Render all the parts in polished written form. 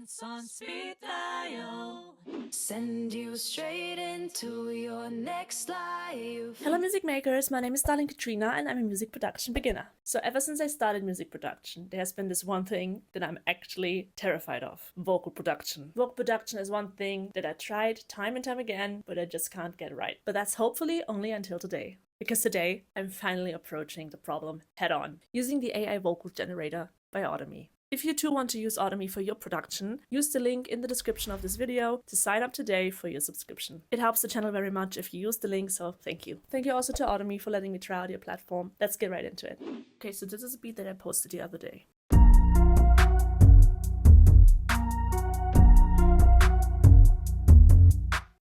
turbulence on speed dial. Send you straight into your next life. Hello music makers, my name is Darling Katrina and I'm a music production beginner. So ever since I started music production, there has been this one thing that I'm actually terrified of: vocal production. Vocal production is one thing that I tried time and time again, but I just can't get right. But that's hopefully only until today. Because today, I'm finally approaching the problem head on, using the AI vocal generator by Audimee. If you too want to use Audimee for your production, use the link in the description of this video to sign up today for your subscription. It helps the channel very much if you use the link, so thank you. Thank you also to Audimee for letting me try out your platform. Let's get right into it. Okay, so this is a beat that I posted the other day.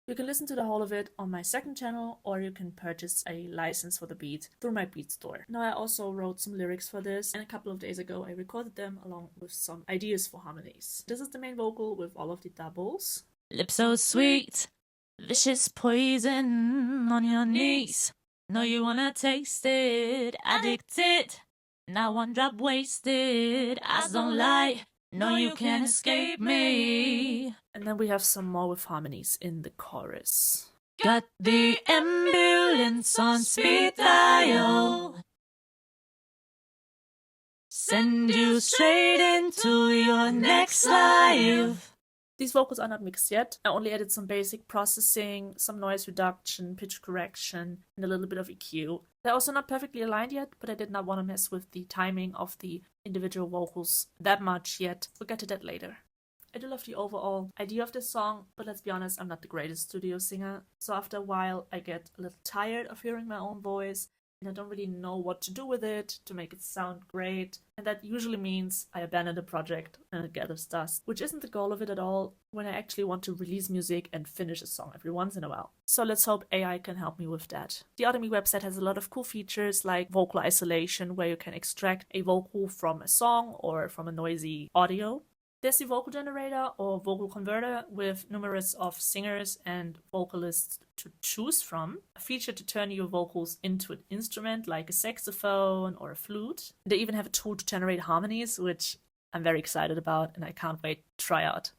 You can listen to the whole of it on my second channel, or you can purchase a license for the beat through my beat store. Now, I also wrote some lyrics for this, and a couple of days ago I recorded them along with some ideas for harmonies. This is the main vocal with all of the doubles. Lips so sweet, vicious poison on your knees. Know you wanna taste it, addicted. Now one drop wasted, eyes don't lie. No, you can't escape me. And then we have some more with harmonies in the chorus. Got the ambulance on speed dial. Send you straight into your next life. These vocals are not mixed yet. I only added some basic processing, some noise reduction, pitch correction, and a little bit of EQ. They're also not perfectly aligned yet, but I did not want to mess with the timing of the individual vocals that much yet. We'll get to that later. I do love the overall idea of this song, but let's be honest, I'm not the greatest studio singer. So after a while, I get a little tired of hearing my own voice, and I don't really know what to do with it to make it sound great. And that usually means I abandon the project and it gathers dust, which isn't the goal of it at all when I actually want to release music and finish a song every once in a while. So let's hope AI can help me with that. The Audimee website has a lot of cool features like vocal isolation, where you can extract a vocal from a song or from a noisy audio. There's the vocal generator or vocal converter with numerous of singers and vocalists to choose from. A feature to turn your vocals into an instrument like a saxophone or a flute. They even have a tool to generate harmonies, which I'm very excited about and I can't wait to try out.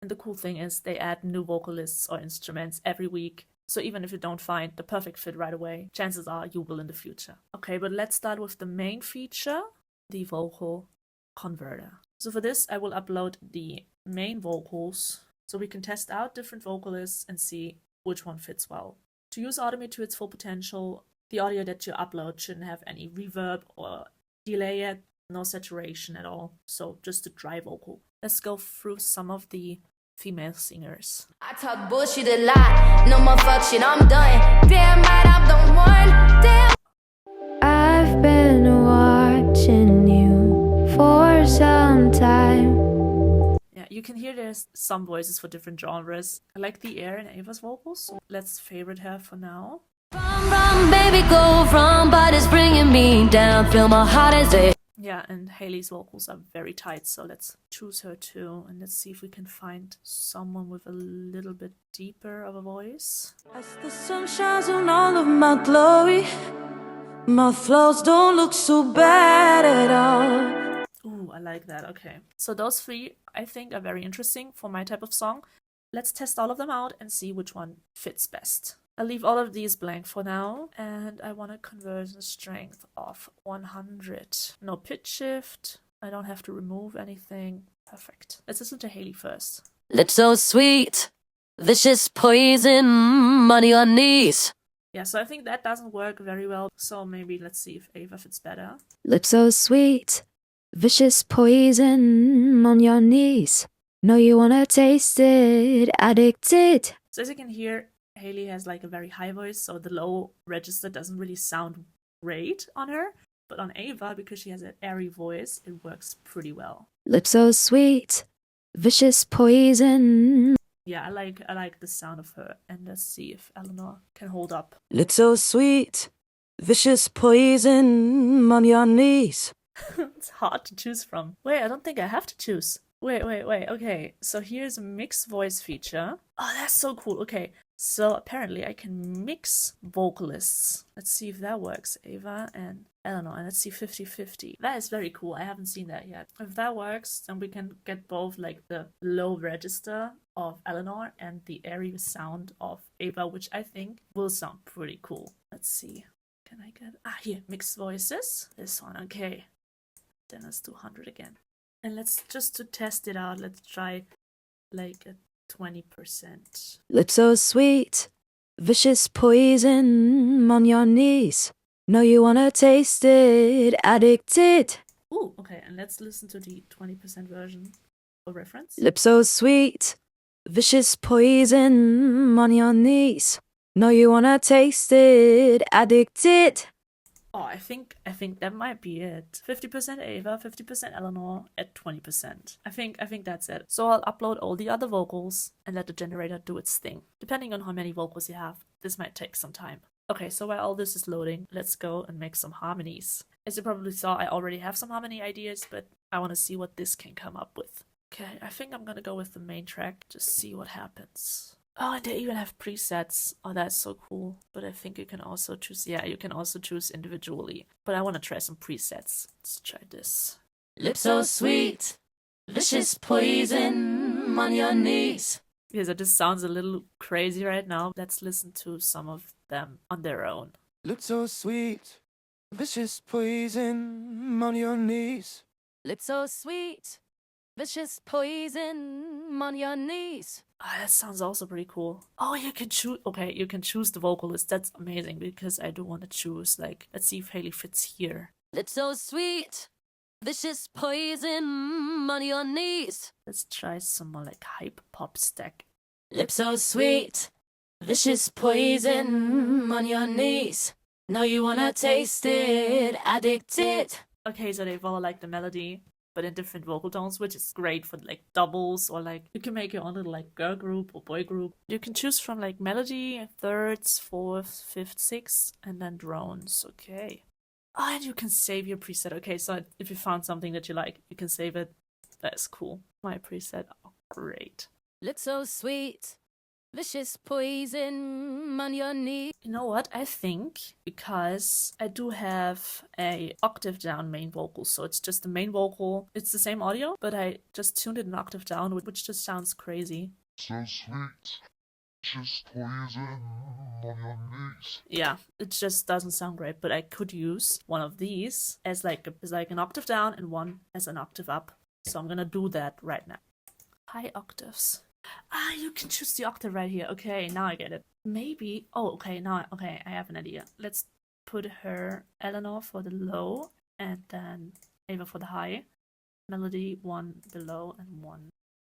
And the cool thing is they add new vocalists or instruments every week. So even if you don't find the perfect fit right away, chances are you will in the future. Okay, but let's start with the main feature, the vocal converter. So for this, I will upload the main vocals so we can test out different vocalists and see which one fits well. To use Audimee to its full potential, the audio that you upload shouldn't have any reverb or delay yet, no saturation at all. So just a dry vocal. Let's go through some of the female singers. I talk bullshit a lot. No more fuck shit, I'm done. Damn right, I'm the one. Damn. I've been watching you for some time. Yeah, you can hear there's some voices for different genres. I like the air in Ava's vocals, so let's favorite her for now. Run, baby, go run, but it's bringing me down. Feel my heart as it. Yeah, and Hailey's vocals are very tight, so let's choose her too. And let's see if we can find someone with a little bit deeper of a voice. As the sun shines on all of my glory, my flaws don't look so bad at all. Ooh, I like that. Okay. So those three, I think, are very interesting for my type of song. Let's test all of them out and see which one fits best. I'll leave all of these blank for now, and I want a conversion strength of 100. No pitch shift. I don't have to remove anything. Perfect. Let's listen to Hailey first. Lips so sweet, vicious poison on your knees. Yeah, so I think that doesn't work very well. So maybe let's see if Ava fits better. Lips so sweet, vicious poison on your knees. Know you wanna taste it, addicted. So as you can hear, Hailey has like a very high voice, so the low register doesn't really sound great on her. But on Ava, because she has an airy voice, it works pretty well. Lips so sweet, vicious poison. Yeah, I like the sound of her. And let's see if Eleanor can hold up. Lips so sweet, vicious poison on your knees. It's hard to choose from. Wait, I don't think I have to choose. Wait. Okay, so here's a mixed voice feature. Oh, that's so cool. Okay, so apparently I can mix vocalists. Let's see if that works. Ava and Eleanor, and let's see 50-50. That is very cool. I haven't seen that yet. If that works, then we can get both like the low register of Eleanor and the airy sound of Ava, which I think will sound pretty cool. Let's see. Can I get... here, mixed voices. This one, okay. Then let's do 100 again. And let's just to test it out, let's try like a 20%. Lips so sweet, vicious poison on your knees. Know you wanna taste it, addicted. Ooh, okay, and let's listen to the 20% version for reference. Lips so sweet, vicious poison on your knees. Know you wanna taste it, addicted. Oh, I think that might be it. 50% Ava, 50% Eleanor at 20%. I think that's it. So I'll upload all the other vocals and let the generator do its thing. Depending on how many vocals you have, this might take some time. Okay, so while all this is loading, let's go and make some harmonies. As you probably saw, I already have some harmony ideas, but I want to see what this can come up with. Okay, I think I'm gonna go with the main track, just see what happens. Oh, and they even have presets. Oh, that's so cool. But I think you can also choose, yeah, you can also choose individually. But I want to try some presets. Let's try this. Lips so sweet, vicious poison on your knees. Yeah, so this sounds a little crazy right now. Let's listen to some of them on their own. Lips so sweet, vicious poison on your knees. Lips so sweet, vicious poison on your knees. Ah, that sounds also pretty cool. Oh, you can choose. Okay, you can choose the vocalist. That's amazing because I do want to choose. Like, let's see if Haley fits here. Lips so sweet, vicious poison on your knees. Let's try some more like hype pop stack. Lips so sweet, vicious poison on your knees. Know you wanna taste it, addicted. Okay, so they follow like the melody, but in different vocal tones, which is great for like doubles, or like you can make your own little like girl group or boy group. You can choose from like melody, thirds, fourths, fifth, sixth, and then drones. Okay. Oh, and you can save your preset. Okay, so if you found something that you like, you can save it. That is cool. My preset, oh, great. Lips so sweet, vicious poison on your knees. You know what? I think because I do have a octave down main vocal, so it's just the main vocal. It's the same audio, but I just tuned it an octave down, which just sounds crazy. So sweet, just poison on your knees. Yeah, it just doesn't sound great, but I could use one of these as like an octave down and one as an octave up. So I'm gonna do that right now. High octaves. Ah, you can choose the octave right here. Okay, now I get it. Maybe. Oh, okay. Okay, I have an idea. Let's put her Eleanor for the low, and then Ava for the high. Melody one below and one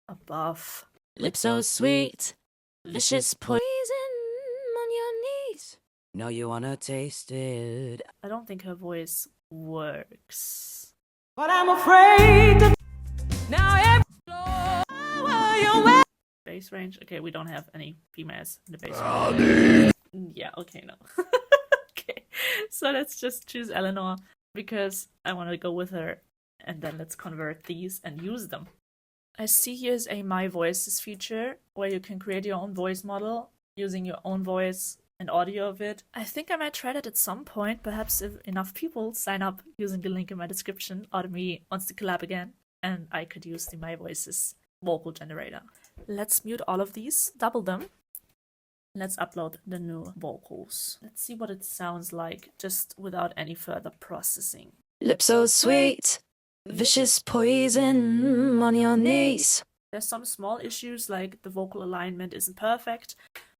above. Lips so sweet, vicious poison On your knees. Know you wanna taste it. I don't think her voice works. But I'm afraid to now every Bass range. Okay, we don't have any females in the bass range. Yeah. Okay. No. Okay. So let's just choose Eleanor because I want to go with her, and then let's convert these and use them. I see here's a My Voices feature where you can create your own voice model using your own voice and audio of it. I think I might try that at some point, perhaps if enough people sign up using the link in my description. Audimee wants to collab again, and I could use the My Voices vocal generator. Let's mute all of these, double them. Let's upload the new vocals. Let's see what it sounds like just without any further processing. Lips so sweet, vicious poison on your knees. There's some small issues like the vocal alignment isn't perfect.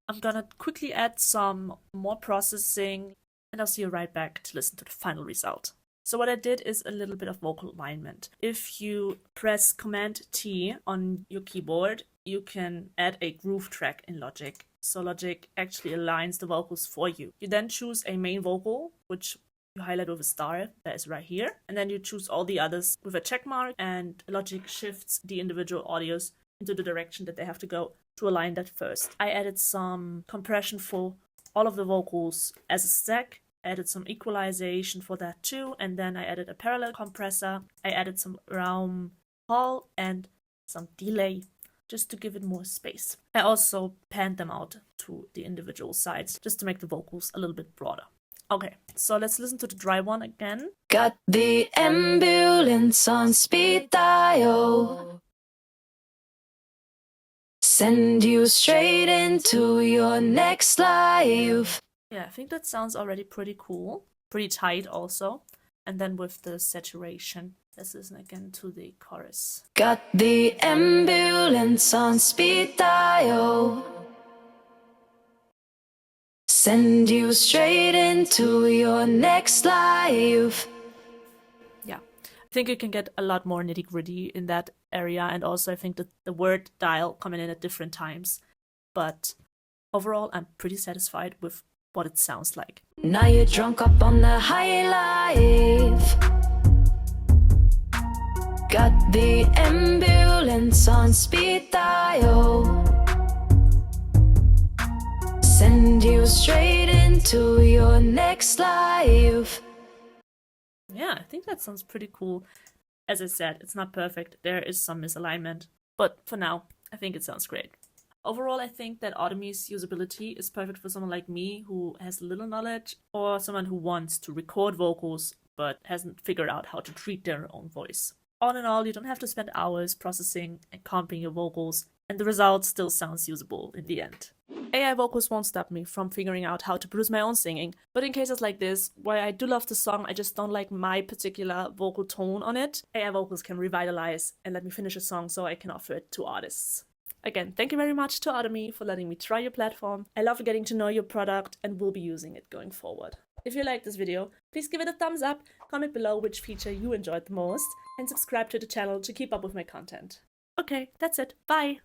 I'm gonna quickly add some more processing and I'll see you right back to listen to the final result. So what I did is a little bit of vocal alignment. If you press Command T on your keyboard, you can add a groove track in Logic. So Logic actually aligns the vocals for you. You then choose a main vocal, which you highlight with a star, that is right here. And then you choose all the others with a check mark, and Logic shifts the individual audios into the direction that they have to go to align that first. I added some compression for all of the vocals as a stack. I added some equalization for that too, and then I added a parallel compressor. I added some round hall and some delay just to give it more space. I also panned them out to the individual sides just to make the vocals a little bit broader. Okay, so let's listen to the dry one again. Got the ambulance on speed dial. Send you straight into your next life. Yeah, I think that sounds already pretty cool. Pretty tight also. And then with the saturation, let's listen again to the chorus. Got the ambulance on speed dial. Send you straight into your next life. Yeah, I think you can get a lot more nitty gritty in that area, and also I think that the word dial coming in at different times. But overall, I'm pretty satisfied with what it sounds like. Now you're drunk up on the high life. Got the ambulance on speed dial. Send you straight into your next life. Yeah, I think that sounds pretty cool. As I said, it's not perfect. There is some misalignment. But for now, I think it sounds great. Overall, I think that Audimee's usability is perfect for someone like me who has little knowledge, or someone who wants to record vocals but hasn't figured out how to treat their own voice. All in all, you don't have to spend hours processing and comping your vocals, and the result still sounds usable in the end. AI Vocals won't stop me from figuring out how to produce my own singing, but in cases like this, where I do love the song, I just don't like my particular vocal tone on it, AI Vocals can revitalize and let me finish a song so I can offer it to artists. Again, thank you very much to Audimee for letting me try your platform. I love getting to know your product and will be using it going forward. If you liked this video, please give it a thumbs up, comment below which feature you enjoyed the most, and subscribe to the channel to keep up with my content. Okay, that's it. Bye!